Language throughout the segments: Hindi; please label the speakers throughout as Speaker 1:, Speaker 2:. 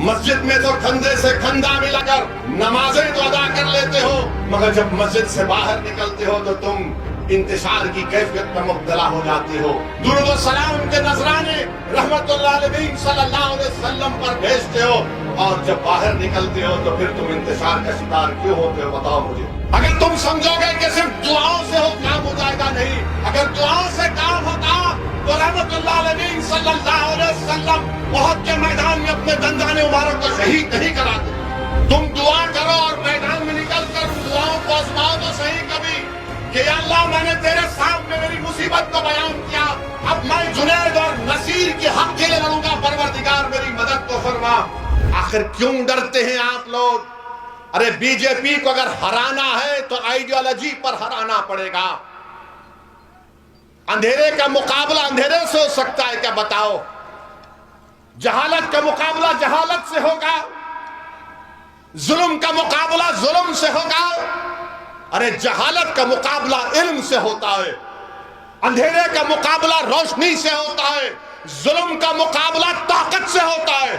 Speaker 1: मस्जिद में तो कंधे से कंधा मिलाकर नमाजें तो अदा कर लेते हो, मगर जब मस्जिद से बाहर निकलते हो तो तुम इंतशार की कैफियत में मुब्तला हो जाते हो। दुरूद व सलाम के नजराने रहमतुल्लाह अलैहि सल्लल्लाहु अलैहि वसल्लम पर भेजते हो, और जब बाहर निकलते हो तो फिर तुम इंतशार का शिकार क्यों होते हो, बताओ मुझे। अगर तुम समझोगे कि सिर्फ दुआओं से हो काम हो जाएगा, नहीं, अगर दुआओं से काम होता तो रहमतुल्लाह अलैहि सल्लल्लाहु अलैहि वसल्लम उहद के मैदान में अपने दंदाने मुबारक को शहीद नहीं कराते। तुम दुआ करो और मैदान में निकल कर दुआओं को आजमाओ तो सही कभी कि या अल्लाह, मैंने तेरे सामने मेरी मुसीबत को बयान किया, अब मैं जुनैद और नसीर के हक के लिए लड़ूंगा, परवरदिगार मेरी मदद को फरमा। आखिर क्यों डरते हैं आप लोग? अरे बीजेपी को अगर हराना है तो आइडियोलॉजी पर हराना पड़ेगा। अंधेरे का मुकाबला अंधेरे से हो सकता है क्या, बताओ? जहालत का मुकाबला जहालत से होगा, जुल्म का मुकाबला जुल्म से होगा। अरे जहालत का मुकाबला इल्म से होता है, अंधेरे का मुकाबला रोशनी से होता है, जुल्म का मुकाबला ताकत से होता है।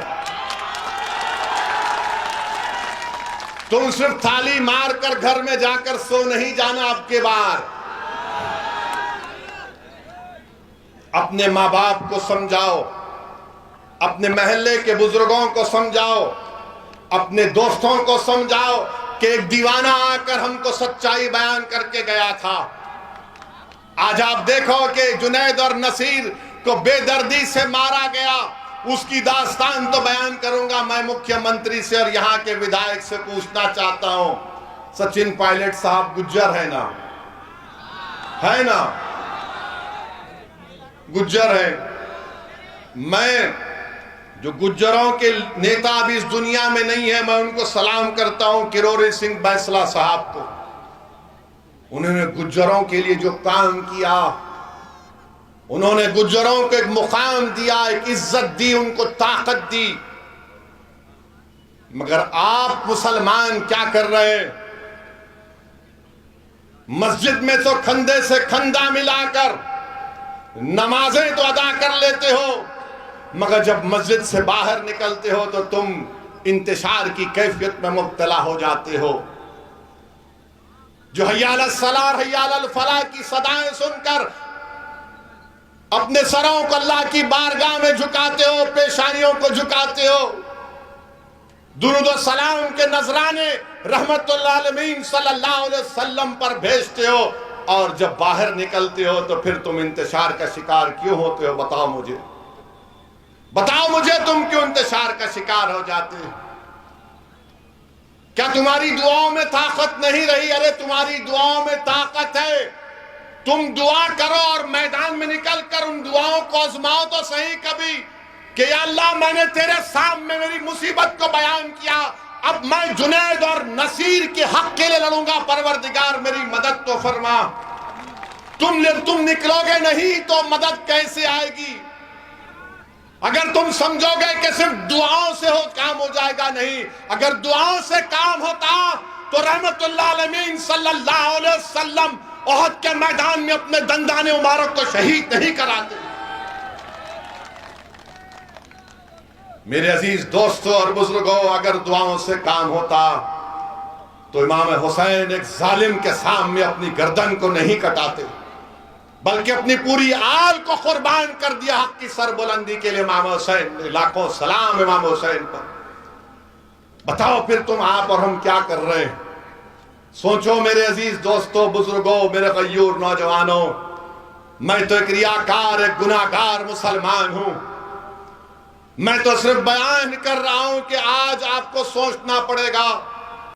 Speaker 1: तुम सिर्फ थाली मारकर घर में जाकर सो नहीं जाना। अब के बार अपने माँ बाप को समझाओ, अपने महल्ले के बुजुर्गों को समझाओ, अपने दोस्तों को समझाओ कि एक दीवाना आकर हमको सच्चाई बयान करके गया था। आज आप देखो कि जुनैद और नसीर को बेदर्दी से मारा गया, उसकी दास्तान तो बयान करूंगा। मैं मुख्यमंत्री से और यहाँ के विधायक से पूछना चाहता हूं, सचिन पायलट साहब गुज्जर है ना? है ना? गुज्जर है। मैं जो गुज्जरों के नेता अभी इस दुनिया में नहीं है, मैं उनको सलाम करता हूं, किरोड़ी सिंह बैसला साहब को। उन्होंने गुज्जरों के लिए जो काम किया, उन्होंने गुज्जरों को एक मुकाम दिया, एक इज्जत दी, उनको ताकत दी। मगर आप मुसलमान क्या कर रहे हैं? मस्जिद में तो कंधे से कंधा मिलाकर नमाजें तो अदा कर लेते हो, मगर जब मस्जिद से बाहर निकलते हो तो तुम इंतशार की कैफियत में मुब्तला हो जाते हो। जो हय्या अलस सलाह हय्या अलल फलाह की सदाएं सुनकर अपने सरों को अल्लाह की बारगाह में झुकाते हो, पेशानियों को झुकाते हो, दुरूद व सलाम के नजराने रहमतुल्लाह अलैहि सल्लल्लाहु अलैहि वसल्लम पर भेजते हो, और जब बाहर निकलते हो तो फिर तुम इंतशार का शिकार क्यों होते हो, बताओ मुझे। बताओ मुझे, तुम क्यों इंतशार का शिकार हो जाते हो? क्या तुम्हारी दुआओं में ताकत नहीं रही? अरे तुम्हारी दुआओं में ताकत है। तुम दुआ करो और मैदान में निकल कर उन दुआओं को आजमाओ तो सही कभी कि या अल्लाह, मैंने तेरे सामने मेरी मुसीबत को बयान किया, अब मैं जुनैद और नसीर के हक के लिए लड़ूंगा, परवरदिगार मेरी मदद तो फरमा। तुम निकलोगे नहीं तो मदद कैसे आएगी? अगर तुम समझोगे कि सिर्फ दुआओं से हो काम हो जाएगा, नहीं, अगर दुआओं से काम होता तो रहमतुल्लाह अलैहि सल्लल्लाहु अलैहि वसल्लम उहद के मैदान में अपने दंदाने मुबारक को शहीद नहीं कराते। मेरे अजीज दोस्तों और बुजुर्गों, अगर दुआओं से काम होता तो इमाम हुसैन एक जालिम के सामने अपनी गर्दन को नहीं कटाते, बल्कि अपनी पूरी आल को कुर्बान कर दिया हक की सरबुलंदी के लिए। इमाम हुसैन, लाखों सलाम इमाम हुसैन पर। बताओ फिर तुम, आप और हम क्या कर रहे हैं? सोचो मेरे अजीज दोस्तों, बुजुर्गों, मेरे गयूर नौजवानों, मैं तो एक रियाकार, एक गुनाहगार मुसलमान हूं। मैं तो सिर्फ बयान कर रहा हूं कि आज आपको सोचना पड़ेगा